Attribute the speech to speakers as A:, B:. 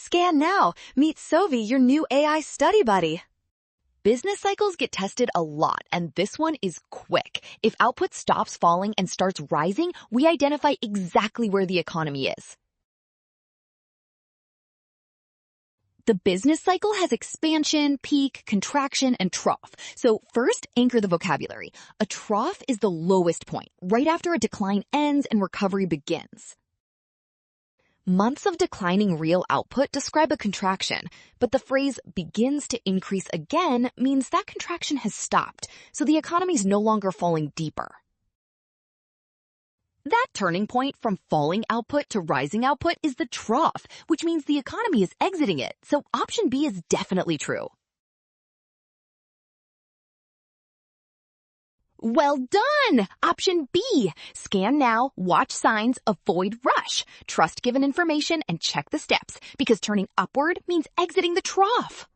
A: Scan now. Meet Sovi, your new AI study buddy. Business cycles get tested a lot, and this one is quick. If output stops falling and starts rising, we identify exactly where the economy is. The business cycle has expansion, peak, contraction, and trough. So first, anchor the vocabulary. A trough is the lowest point, right after a decline ends and recovery begins. Months of declining real output describe a contraction, but the phrase begins to increase again means that contraction has stopped, so the economy is no longer falling deeper. That turning point from falling output to rising output is the trough, which means the economy is exiting it, so option B is definitely true. Well done! Option B. Scan now, watch signs, avoid rush. Trust given information and check the steps, because turning upward means exiting the trough.